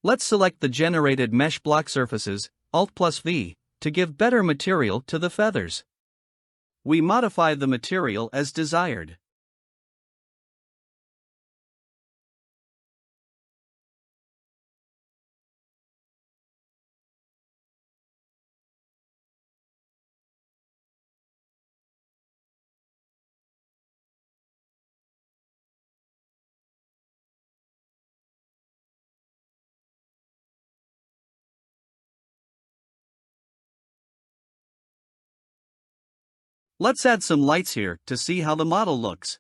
Let's select the generated mesh block surfaces, Alt+V, to give better material to the feathers. We modify the material as desired. Let's add some lights here to see how the model looks.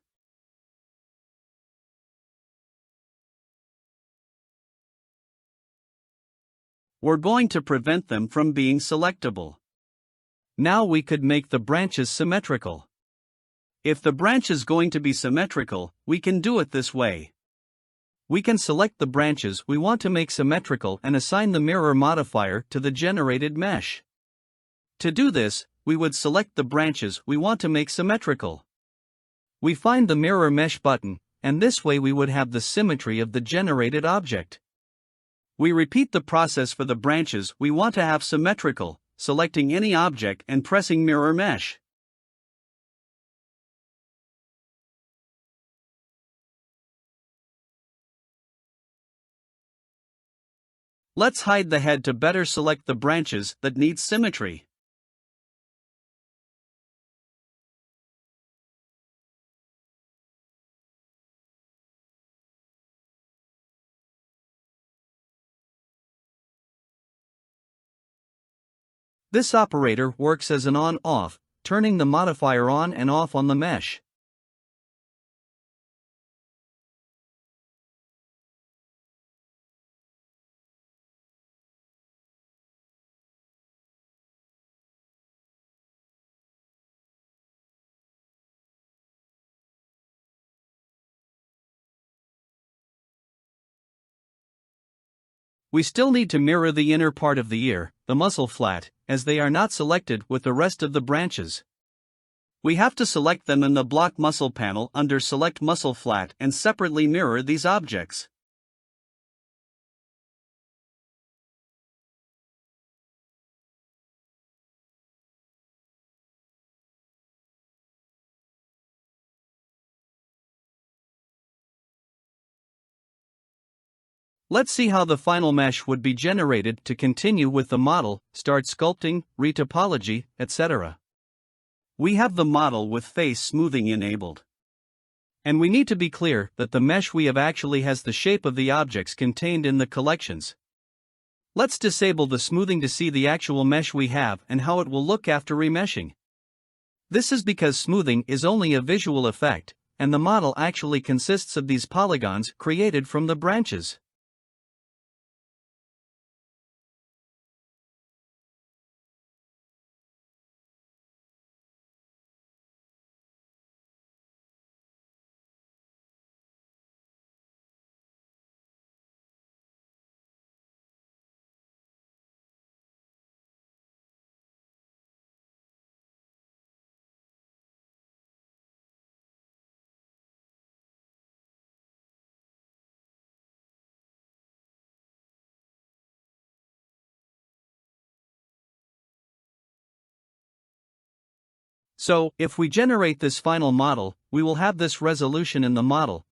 We're going to prevent them from being selectable. Now we could make the branches symmetrical. If the branch is going to be symmetrical, we can do it this way. We can select the branches we want to make symmetrical and assign the mirror modifier to the generated mesh. To do this, we would select the branches we want to make symmetrical. We find the mirror mesh button, and this way we would have the symmetry of the generated object. We repeat the process for the branches we want to have symmetrical, selecting any object and pressing mirror mesh. Let's hide the head to better select the branches that need symmetry. This operator works as an on-off, turning the modifier on and off on the mesh. We still need to mirror the inner part of the ear, the muzzle flat, as they are not selected with the rest of the branches. We have to select them in the block muscle panel under Select Muscle Flat and separately mirror these objects. Let's see how the final mesh would be generated to continue with the model, start sculpting, retopology, etc. We have the model with face smoothing enabled. And we need to be clear that the mesh we have actually has the shape of the objects contained in the collections. Let's disable the smoothing to see the actual mesh we have and how it will look after remeshing. This is because smoothing is only a visual effect, and the model actually consists of these polygons created from the branches. So, if we generate this final model, we will have this resolution in the model.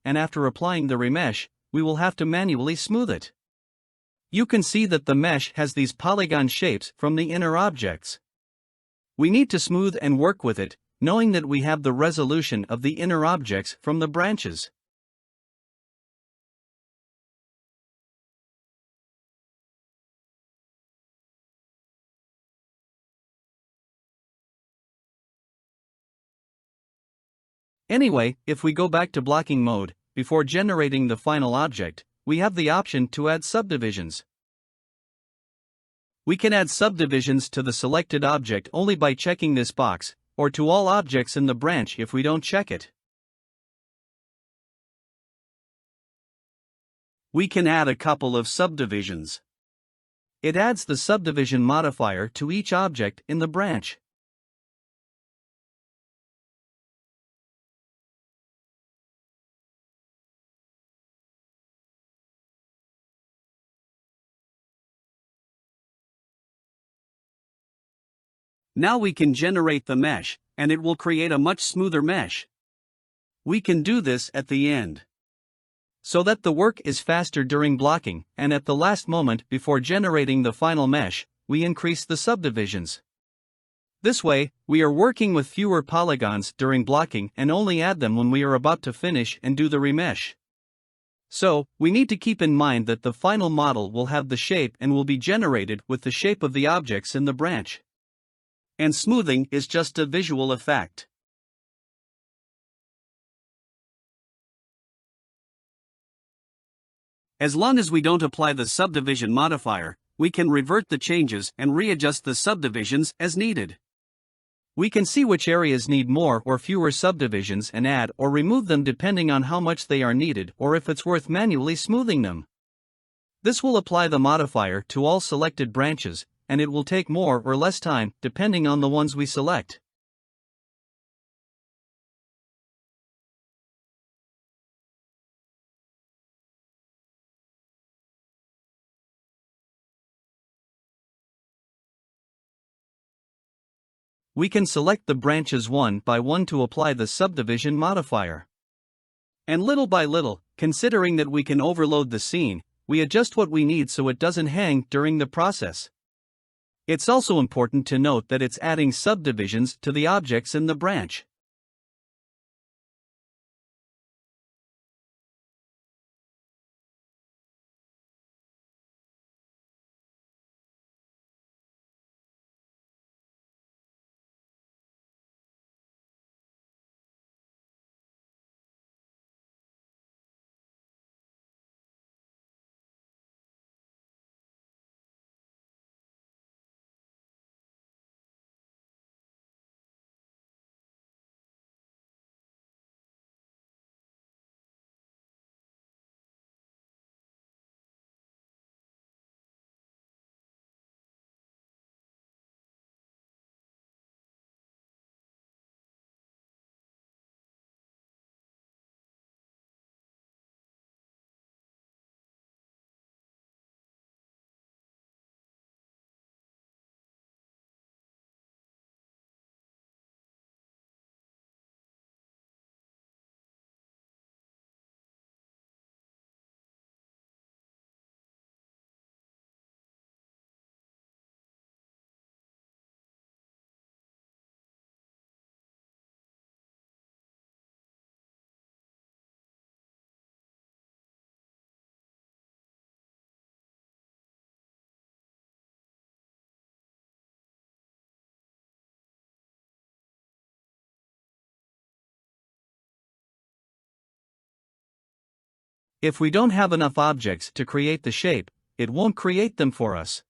And after applying the remesh, we will have to manually smooth it. You can see that the mesh has these polygon shapes from the inner objects. We need to smooth and work with it, knowing that we have the resolution of the inner objects from the branches. Anyway, if we go back to blocking mode, before generating the final object, we have the option to add subdivisions. We can add subdivisions to the selected object only by checking this box, or to all objects in the branch if we don't check it. We can add a couple of subdivisions. It adds the subdivision modifier to each object in the branch. Now we can generate the mesh, and it will create a much smoother mesh. We can do this at the end, so that the work is faster during blocking, and at the last moment before generating the final mesh, we increase the subdivisions. This way, we are working with fewer polygons during blocking and only add them when we are about to finish and do the remesh. So, we need to keep in mind that the final model will have the shape and will be generated with the shape of the objects in the branch. And smoothing is just a visual effect. As long as we don't apply the subdivision modifier, we can revert the changes and readjust the subdivisions as needed. We can see which areas need more or fewer subdivisions and add or remove them depending on how much they are needed or if it's worth manually smoothing them. This will apply the modifier to all selected branches, and it will take more or less time depending on the ones we select. We can select the branches one by one to apply the subdivision modifier. And little by little, considering that we can overload the scene, we adjust what we need so it doesn't hang during the process. It's also important to note that it's adding subdivisions to the objects in the branch. If we don't have enough objects to create the shape, it won't create them for us.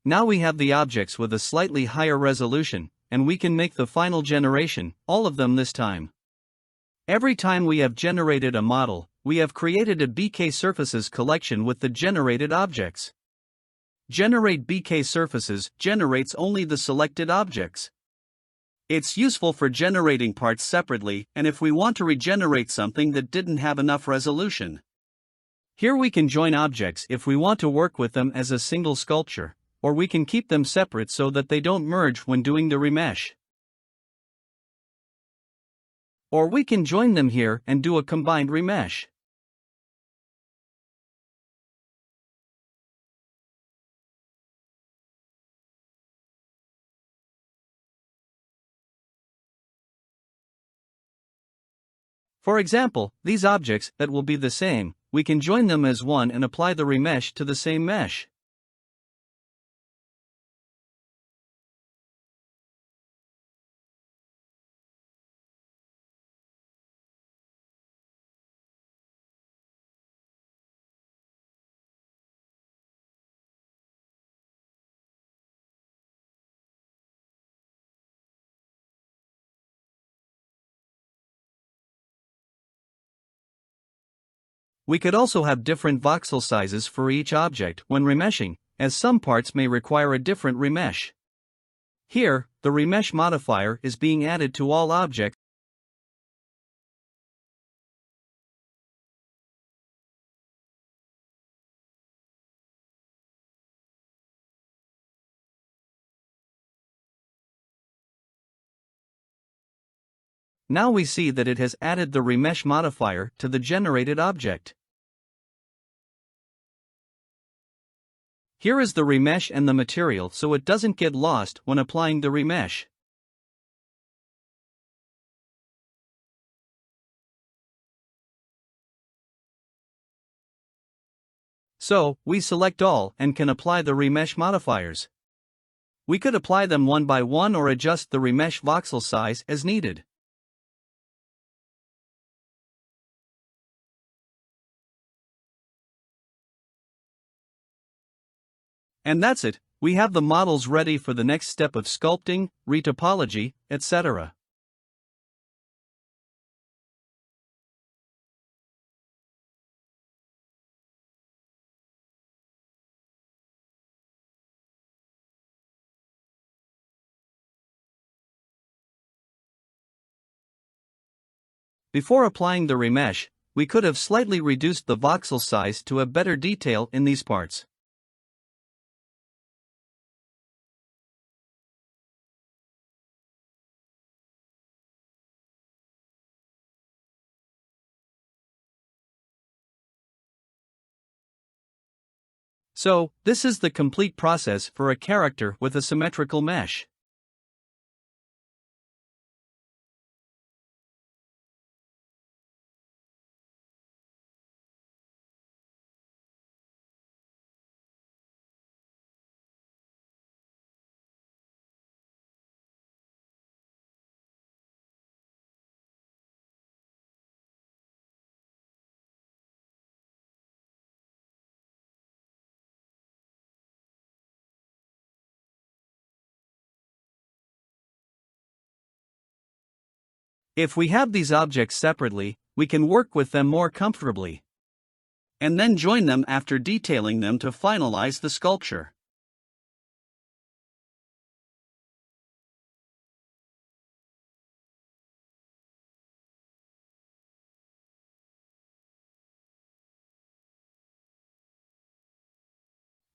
Now we have the objects with a slightly higher resolution, and we can make the final generation, all of them this time. Every time we have generated a model, we have created a BlockSurfaces collection with the generated objects. Generate BlockSurfaces generates only the selected objects. It's useful for generating parts separately and if we want to regenerate something that didn't have enough resolution. Here we can join objects if we want to work with them as a single sculpture, or we can keep them separate so that they don't merge when doing the remesh. Or we can join them here and do a combined remesh. For example, these objects that will be the same, we can join them as one and apply the remesh to the same mesh. We could also have different voxel sizes for each object when remeshing, as some parts may require a different remesh. Here, the remesh modifier is being added to all objects. Now we see that it has added the remesh modifier to the generated object. Here is the remesh and the material so it doesn't get lost when applying the remesh. So, we select all and can apply the remesh modifiers. We could apply them one by one or adjust the remesh voxel size as needed. And that's it, we have the models ready for the next step of sculpting, retopology, etc. Before applying the remesh, we could have slightly reduced the voxel size to have better detail in these parts. So, this is the complete process for a character with a symmetrical mesh. If we have these objects separately, we can work with them more comfortably. And then join them after detailing them to finalize the sculpture.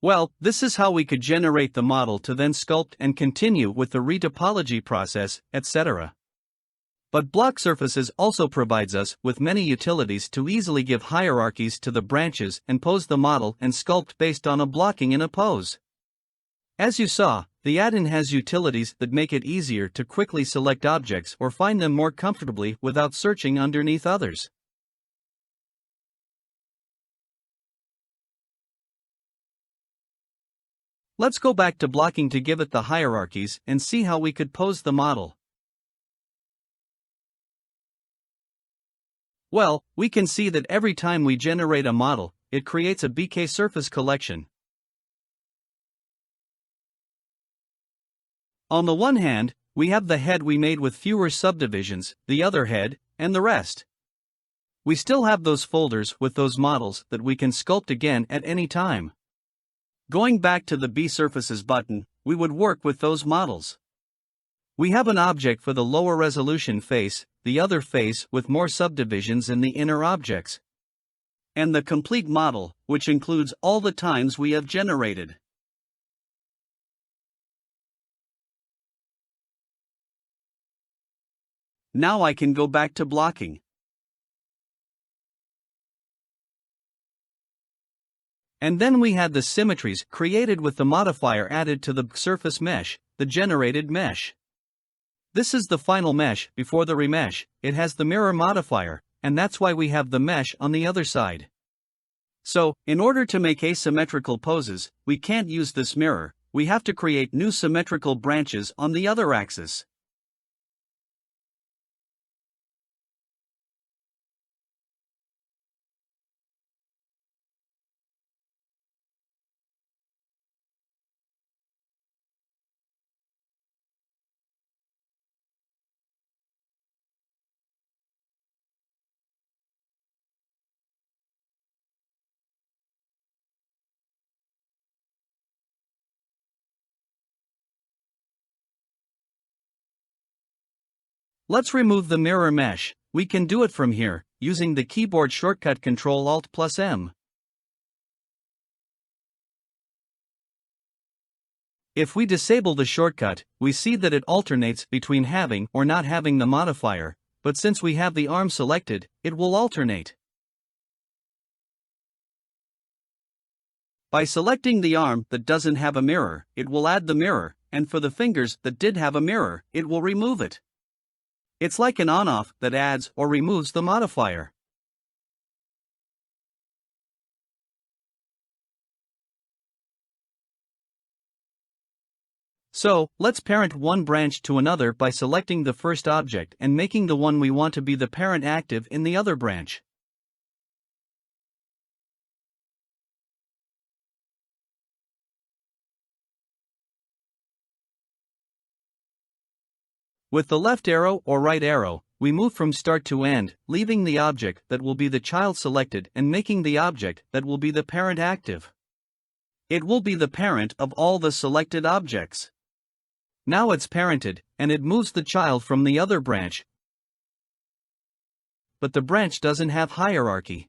Well, this is how we could generate the model to then sculpt and continue with the retopology process, etc. But BlockSurfaces also provides us with many utilities to easily give hierarchies to the branches and pose the model and sculpt based on a blocking in a pose. As you saw, the add-in has utilities that make it easier to quickly select objects or find them more comfortably without searching underneath others. Let's go back to blocking to give it the hierarchies and see how we could pose the model. Well, we can see that every time we generate a model, it creates a BK surface collection. On the one hand, we have the head we made with fewer subdivisions, the other head, and the rest. We still have those folders with those models that we can sculpt again at any time. Going back to the BSurfaces button, we would work with those models. We have an object for the lower resolution face, the other face with more subdivisions in the inner objects, and the complete model, which includes all the times we have generated. Now I can go back to blocking. And then we had the symmetries created with the modifier added to the surface mesh, the generated mesh. This is the final mesh before the remesh. It has the mirror modifier, and that's why we have the mesh on the other side. So, in order to make asymmetrical poses, we can't use this mirror, we have to create new symmetrical branches on the other axis. Let's remove the mirror mesh. We can do it from here, using the keyboard shortcut Ctrl-Alt+M. If we disable the shortcut, we see that it alternates between having or not having the modifier, but since we have the arm selected, it will alternate. By selecting the arm that doesn't have a mirror, it will add the mirror, and for the fingers that did have a mirror, it will remove it. It's like an on-off that adds or removes the modifier. So, let's parent one branch to another by selecting the first object and making the one we want to be the parent active in the other branch. With the left arrow or right arrow, we move from start to end, leaving the object that will be the child selected and making the object that will be the parent active. It will be the parent of all the selected objects. Now it's parented, and it moves the child from the other branch. But the branch doesn't have hierarchy.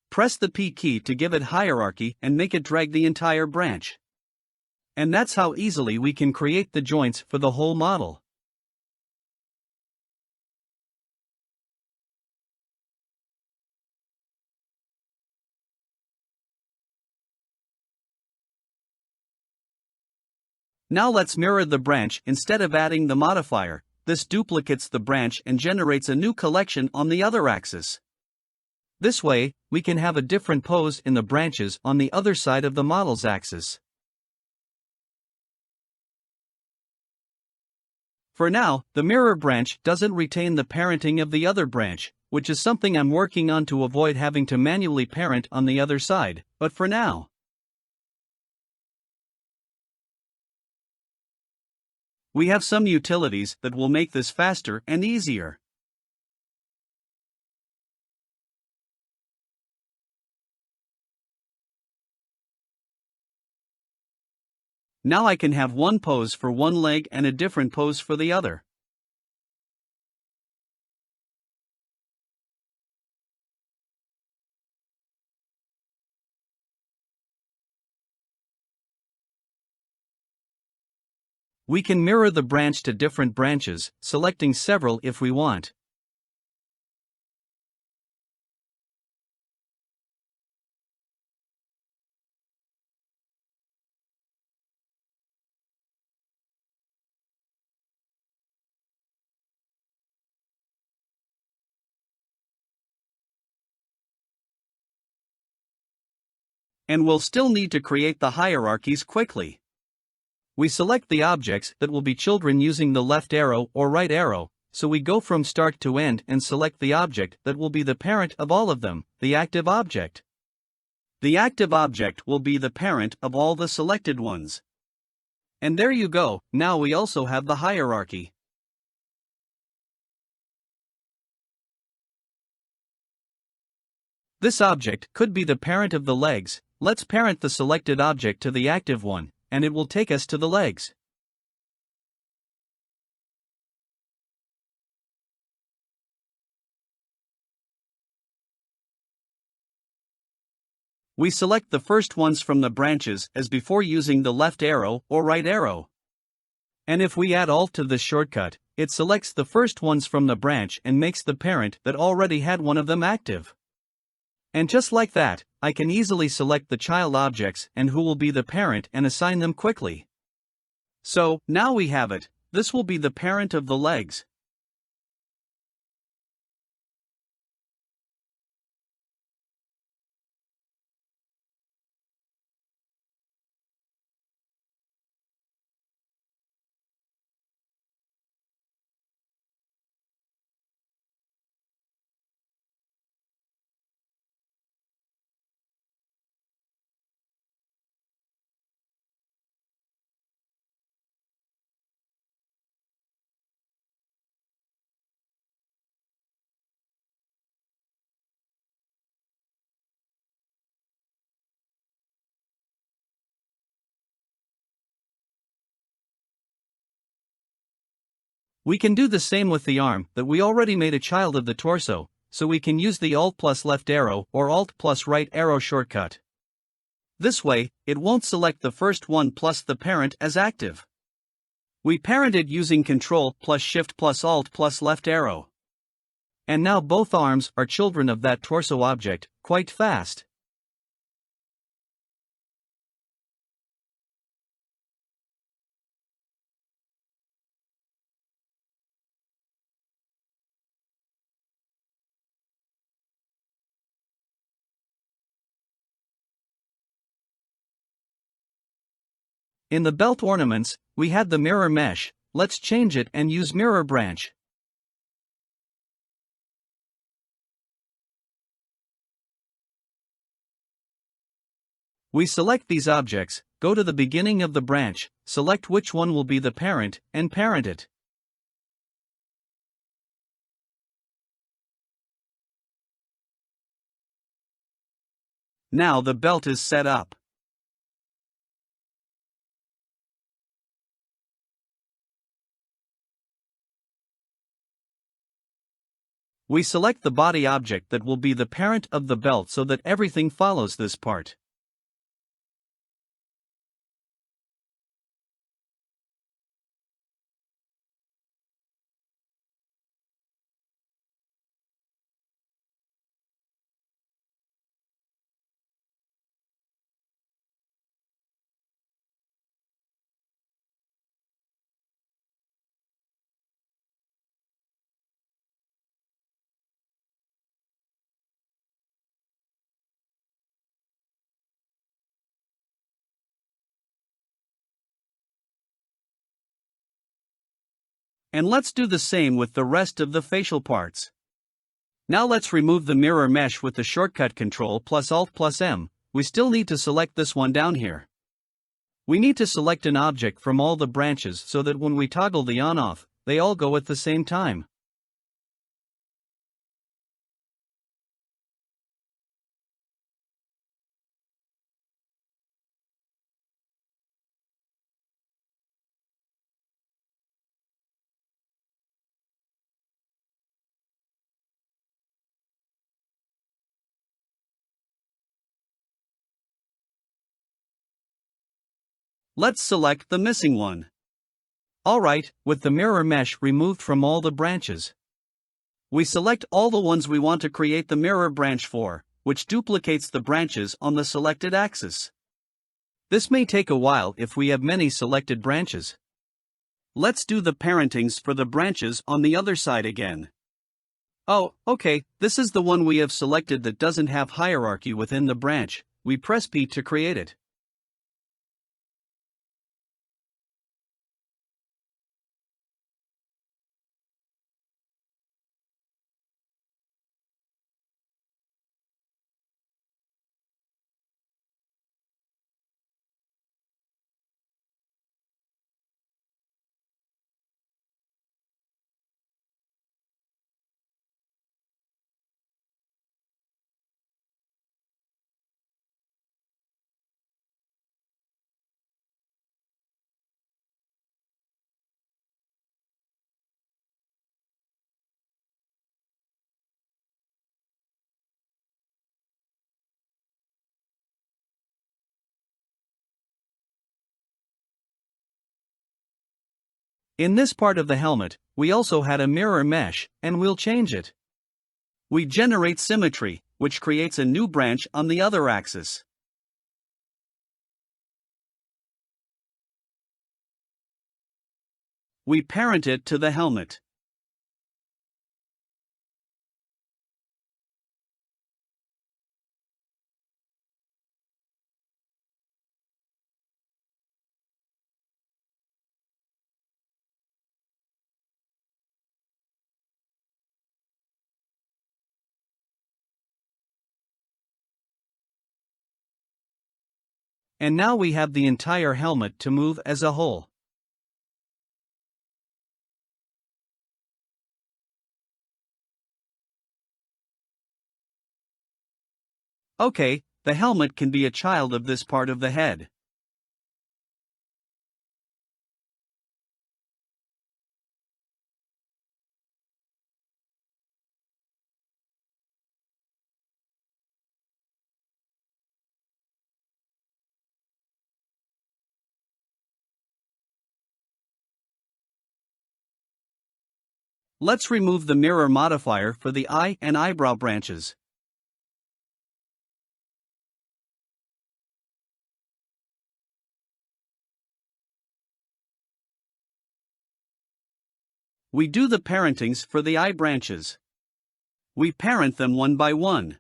Press the P key to give it hierarchy and make it drag the entire branch. And that's how easily we can create the joints for the whole model. Now let's mirror the branch instead of adding the modifier. This duplicates the branch and generates a new collection on the other axis. This way, we can have a different pose in the branches on the other side of the model's axis. For now, the mirror branch doesn't retain the parenting of the other branch, which is something I'm working on to avoid having to manually parent on the other side, but for now. We have some utilities that will make this faster and easier. Now I can have one pose for one leg and a different pose for the other. We can mirror the branch to different branches, selecting several if we want. And we'll still need to create the hierarchies quickly. We select the objects that will be children using the left arrow or right arrow, so we go from start to end and select the object that will be the parent of all of them, the active object. The active object will be the parent of all the selected ones. And there you go, now we also have the hierarchy. This object could be the parent of the legs. Let's parent the selected object to the active one, and it will take us to the legs. We select the first ones from the branches as before using the left arrow or right arrow. And if we add Alt to this shortcut, it selects the first ones from the branch and makes the parent that already had one of them active. And just like that, I can easily select the child objects and who will be the parent and assign them quickly. So, now we have it. This will be the parent of the legs. We can do the same with the arm that we already made a child of the torso, so we can use the Alt plus left arrow or Alt plus right arrow shortcut. This way, it won't select the first one plus the parent as active. We parented using Ctrl plus Shift plus Alt plus left arrow. And now both arms are children of that torso object, quite fast. In the belt ornaments, we had the mirror mesh. Let's change it and use mirror branch. We select these objects, go to the beginning of the branch, select which one will be the parent, and parent it. Now the belt is set up. We select the body object that will be the parent of the belt so that everything follows this part. And let's do the same with the rest of the facial parts. Now let's remove the mirror mesh with the shortcut Ctrl plus Alt plus M. We still need to select this one down here. We need to select an object from all the branches so that when we toggle the on-off, they all go at the same time. Let's select the missing one. Alright, with the mirror mesh removed from all the branches, we select all the ones we want to create the mirror branch for, which duplicates the branches on the selected axis. This may take a while if we have many selected branches. Let's do the parentings for the branches on the other side again. Oh, okay, this is the one we have selected that doesn't have hierarchy within the branch. We press P to create it. In this part of the helmet, we also had a mirror mesh, and we'll change it. We generate symmetry, which creates a new branch on the other axis. We parent it to the helmet. And now we have the entire helmet to move as a whole. Okay, the helmet can be a child of this part of the head. Let's remove the mirror modifier for the eye and eyebrow branches. We do the parentings for the eye branches. We parent them one by one.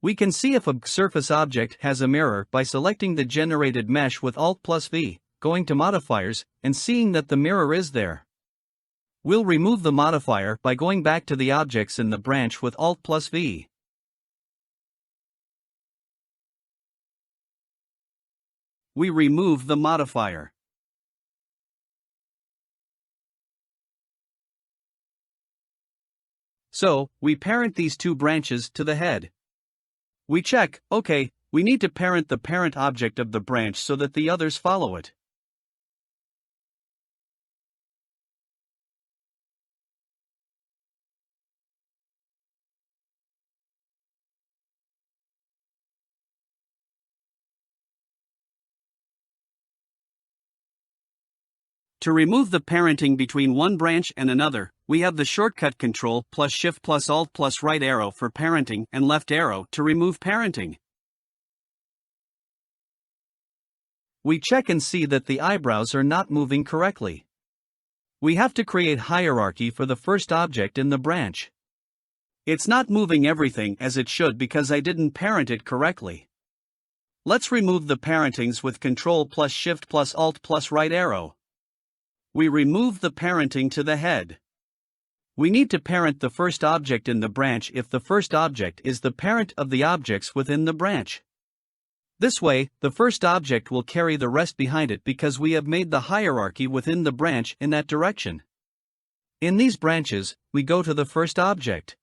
We can see if a surface object has a mirror by selecting the generated mesh with Alt+V, going to modifiers, and seeing that the mirror is there. We'll remove the modifier by going back to the objects in the branch with Alt+V. We remove the modifier. So, we parent these two branches to the head. We check, okay, we need to parent the parent object of the branch so that the others follow it. To remove the parenting between one branch and another, we have the shortcut Control plus Shift plus Alt plus right arrow for parenting and left arrow to remove parenting. We check and see that the eyebrows are not moving correctly. We have to create hierarchy for the first object in the branch. It's not moving everything as it should because I didn't parent it correctly. Let's remove the parentings with Control plus Shift plus Alt plus right arrow. We remove the parenting to the head. We need to parent the first object in the branch if the first object is the parent of the objects within the branch. This way, the first object will carry the rest behind it because we have made the hierarchy within the branch in that direction. In these branches, we go to the first object.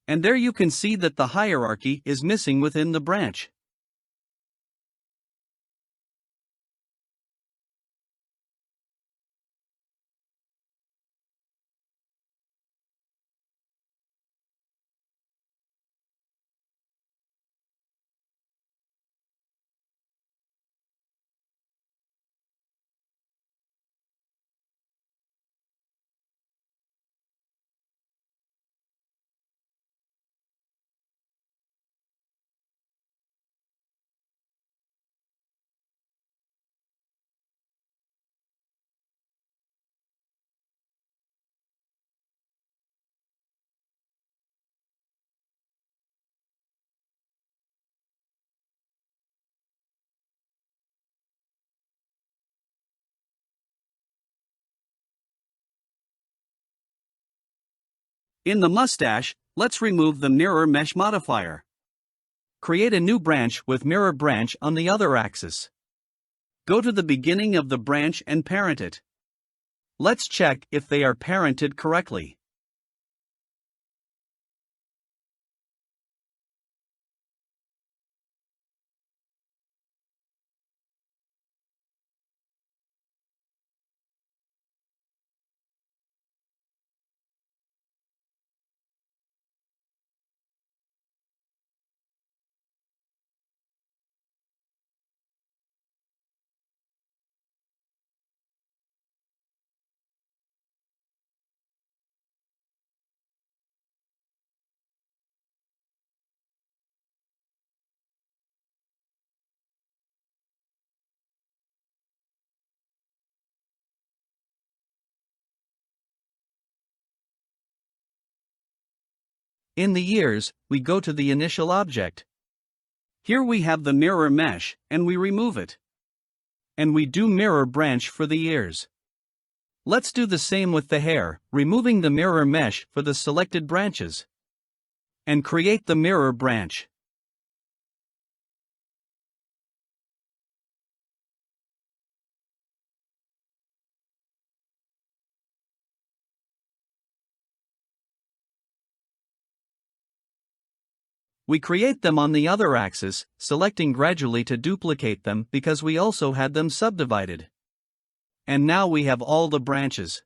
And there you can see that the hierarchy is missing within the branch. In the mustache, let's remove the mirror mesh modifier. Create a new branch with mirror branch on the other axis. Go to the beginning of the branch and parent it. Let's check if they are parented correctly. In the ears, we go to the initial object. Here we have the mirror mesh, and we remove it. And we do mirror branch for the ears. Let's do the same with the hair, removing the mirror mesh for the selected branches. And create the mirror branch. We create them on the other axis, selecting gradually to duplicate them because we also had them subdivided. And now we have all the branches.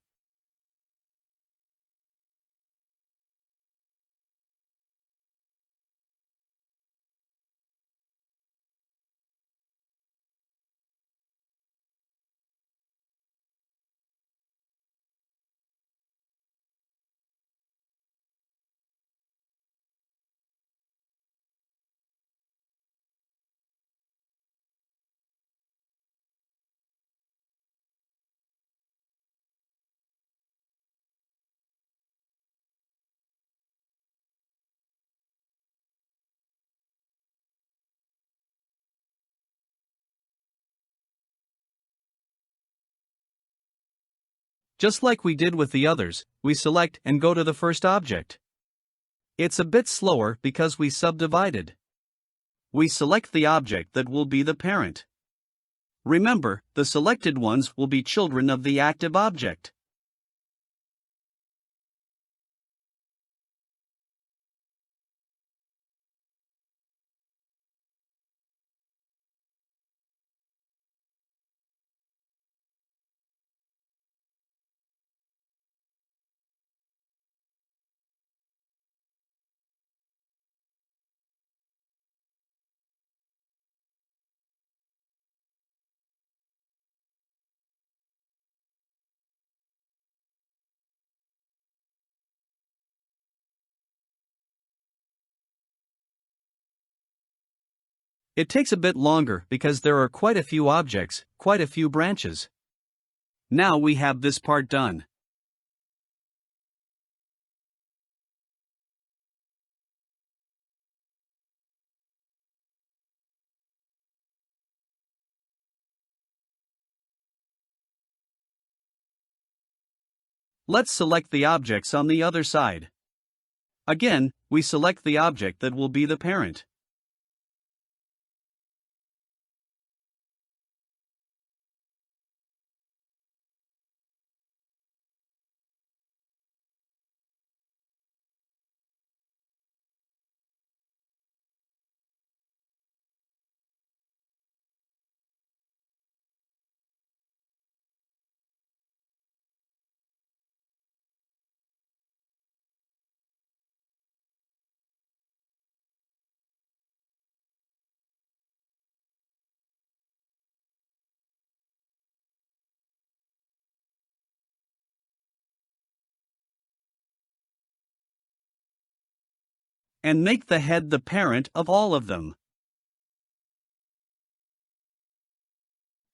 Just like we did with the others, we select and go to the first object. It's a bit slower because we subdivided. We select the object that will be the parent. Remember, the selected ones will be children of the active object. It takes a bit longer because there are quite a few objects, quite a few branches. Now we have this part done. Let's select the objects on the other side. Again, we select the object that will be the parent. And make the head the parent of all of them.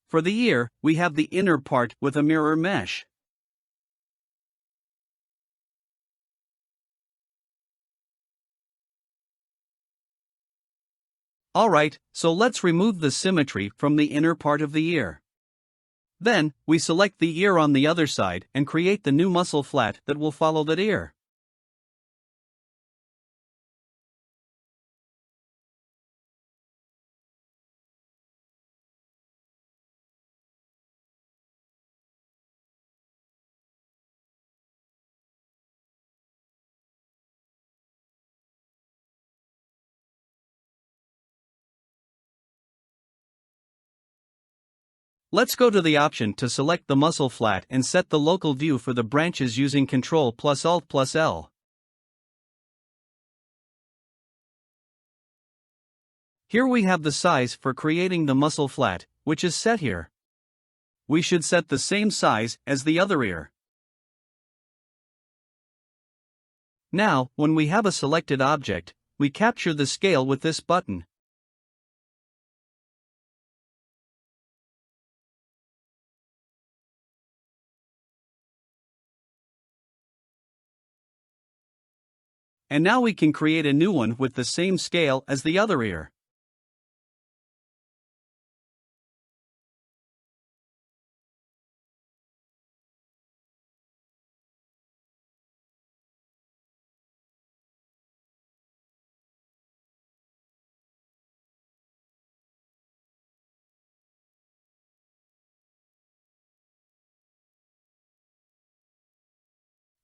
For the ear, we have the inner part with a mirror mesh. Alright, so let's remove the symmetry from the inner part of the ear. Then, we select the ear on the other side and create the new muscle flat that will follow that ear. Let's go to the option to select the muscle flat and set the local view for the branches using Ctrl plus Alt plus L. Here we have the size for creating the muscle flat, which is set here. We should set the same size as the other ear. Now, when we have a selected object, we capture the scale with this button. And now we can create a new one with the same scale as the other ear.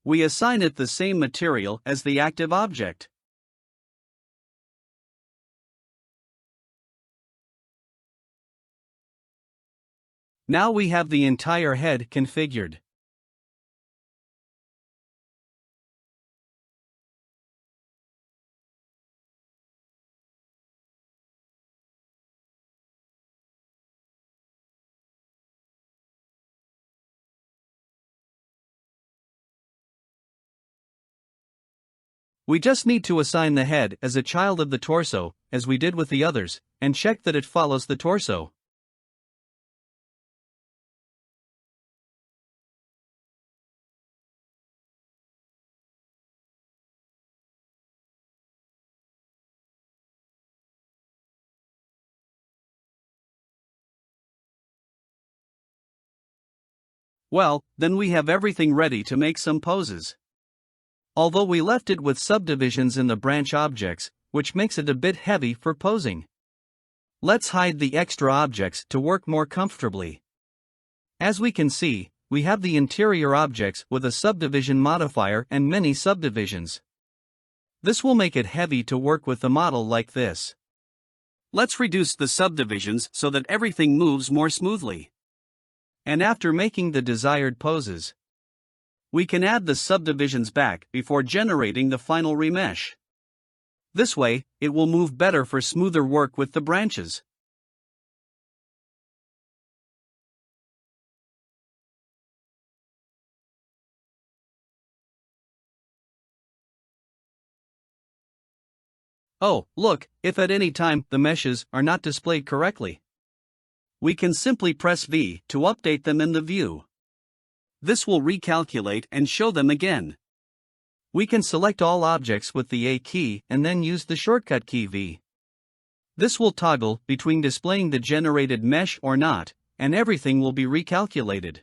We assign it the same material as the active object. Now we have the entire head configured. We just need to assign the head as a child of the torso, as we did with the others, and check that it follows the torso. Well, then we have everything ready to make some poses. Although we left it with subdivisions in the branch objects, which makes it a bit heavy for posing. Let's hide the extra objects to work more comfortably. As we can see, we have the interior objects with a subdivision modifier and many subdivisions. This will make it heavy to work with the model like this. Let's reduce the subdivisions so that everything moves more smoothly. And after making the desired poses, we can add the subdivisions back before generating the final remesh. This way, it will move better for smoother work with the branches. Oh, look, if at any time the meshes are not displayed correctly, we can simply press V to update them in the view. This will recalculate and show them again. We can select all objects with the A key and then use the shortcut key V. This will toggle between displaying the generated mesh or not, and everything will be recalculated.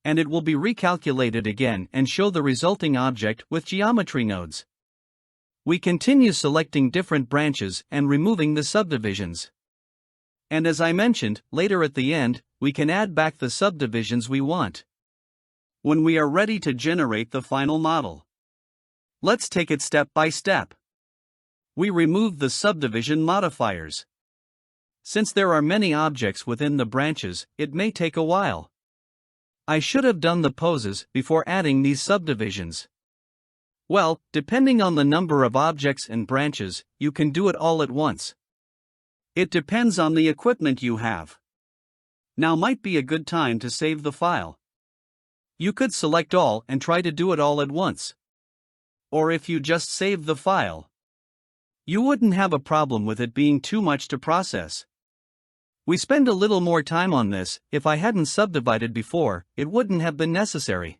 And it will be recalculated again and show the resulting object with geometry nodes. We continue selecting different branches and removing the subdivisions. And as I mentioned, later at the end, we can add back the subdivisions we want when we are ready to generate the final model. Let's take it step by step. We remove the subdivision modifiers. Since there are many objects within the branches, it may take a while. I should have done the poses before adding these subdivisions. Well, depending on the number of objects and branches, you can do it all at once. It depends on the equipment you have. Now might be a good time to save the file. You could select all and try to do it all at once. Or if you just save the file, you wouldn't have a problem with it being too much to process. We spend a little more time on this. If I hadn't subdivided before, it wouldn't have been necessary.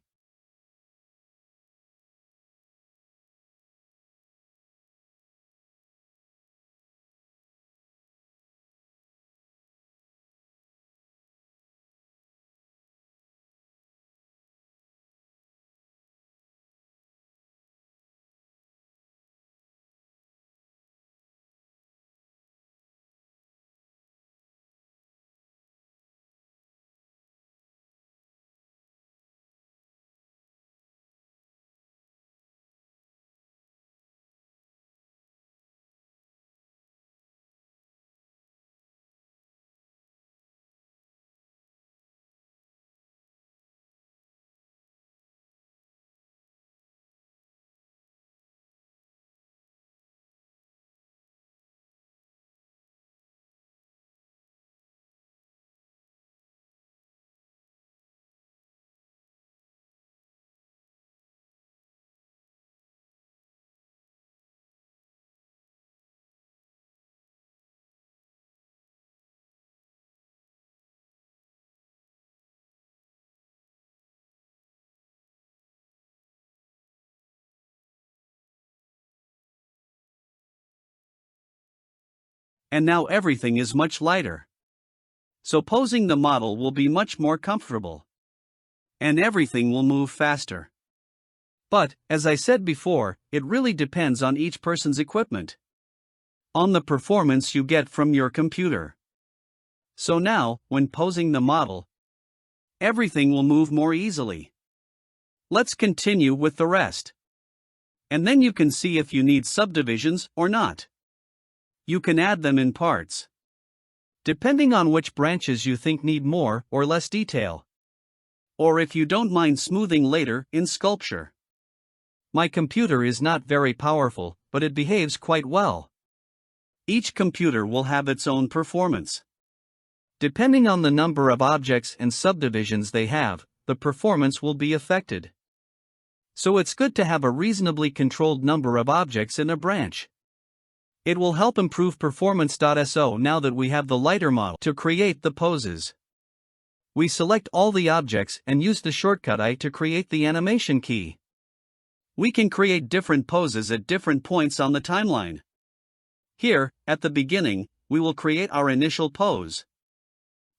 And now everything is much lighter. So posing the model will be much more comfortable. And everything will move faster. But, as I said before, it really depends on each person's equipment. On the performance you get from your computer. So now, when posing the model, everything will move more easily. Let's continue with the rest. And then you can see if you need subdivisions or not. You can add them in parts. depending on which branches you think need more or less detail. Or if you don't mind smoothing later in sculpture. My computer is not very powerful, but it behaves quite well. Each computer will have its own performance. Depending on the number of objects and subdivisions they have, the performance will be affected. So it's good to have a reasonably controlled number of objects in a branch. It will help improve performance. So now that we have the lighter model to create the poses, we select all the objects and use the shortcut I to create the animation key. We can create different poses at different points on the timeline. Here, at the beginning, we will create our initial pose.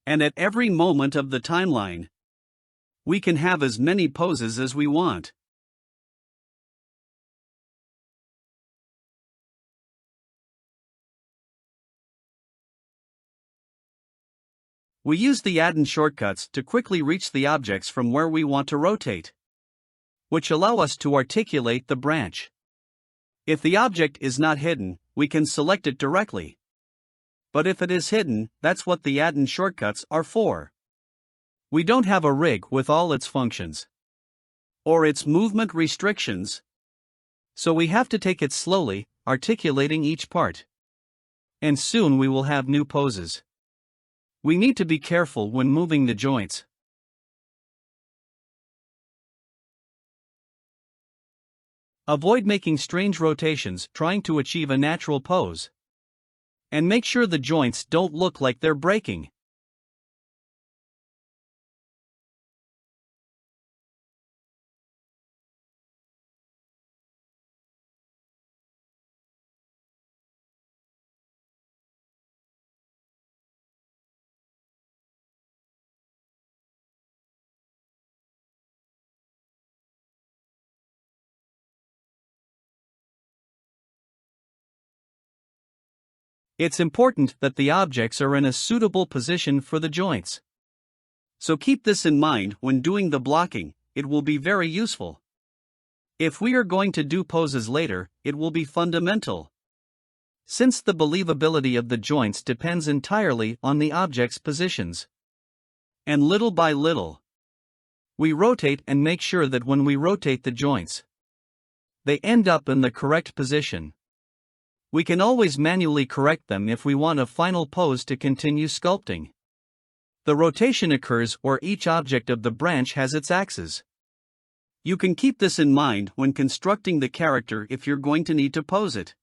And at every moment of the timeline, we can have as many poses as we want. We use the add-in shortcuts to quickly reach the objects from where we want to rotate, which allow us to articulate the branch. If the object is not hidden, we can select it directly. But if it is hidden, that's what the add-in shortcuts are for. We don't have a rig with all its functions or its movement restrictions, so we have to take it slowly, articulating each part. And soon we will have new poses. We need to be careful when moving the joints. Avoid making strange rotations trying to achieve a natural pose. And make sure the joints don't look like they're breaking. It's important that the objects are in a suitable position for the joints. So keep this in mind when doing the blocking, it will be very useful. If we are going to do poses later, it will be fundamental. Since the believability of the joints depends entirely on the object's positions. And little by little, we rotate and make sure that when we rotate the joints, they end up in the correct position. We can always manually correct them if we want a final pose to continue sculpting. The rotation occurs where each object of the branch has its axis. You can keep this in mind when constructing the character if you're going to need to pose it.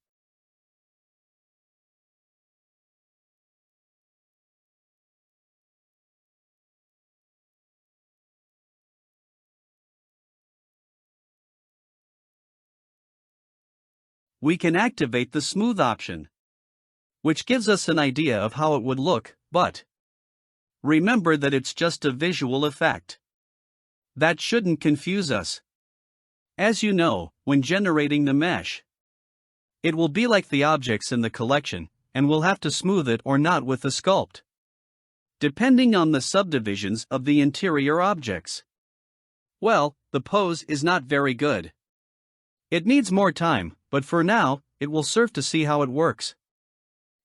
We can activate the smooth option, which gives us an idea of how it would look, but remember that it's just a visual effect. That shouldn't confuse us. As you know, when generating the mesh, it will be like the objects in the collection, and we'll have to smooth it or not with the sculpt, depending on the subdivisions of the interior objects. Well, the pose is not very good. It needs more time, but for now, it will serve to see how it works.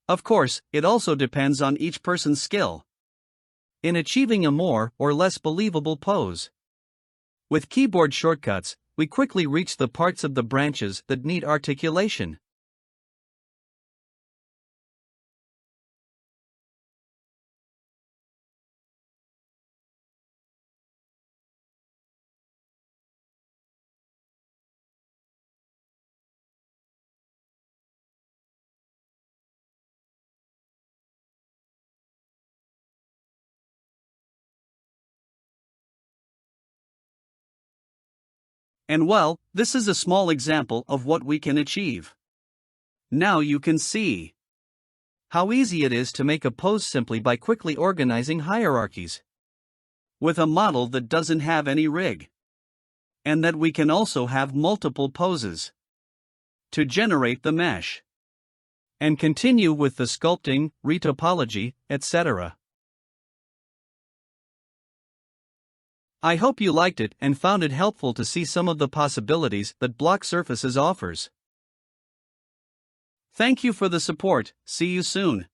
Of course, it also depends on each person's skill in achieving a more or less believable pose. With keyboard shortcuts, we quickly reach the parts of the branches that need articulation. And well, this is a small example of what we can achieve. Now you can see how easy it is to make a pose simply by quickly organizing hierarchies with a model that doesn't have any rig. And that we can also have multiple poses to generate the mesh and continue with the sculpting, retopology, etc. I hope you liked it and found it helpful to see some of the possibilities that BlockSurfaces offers. Thank you for the support, see you soon.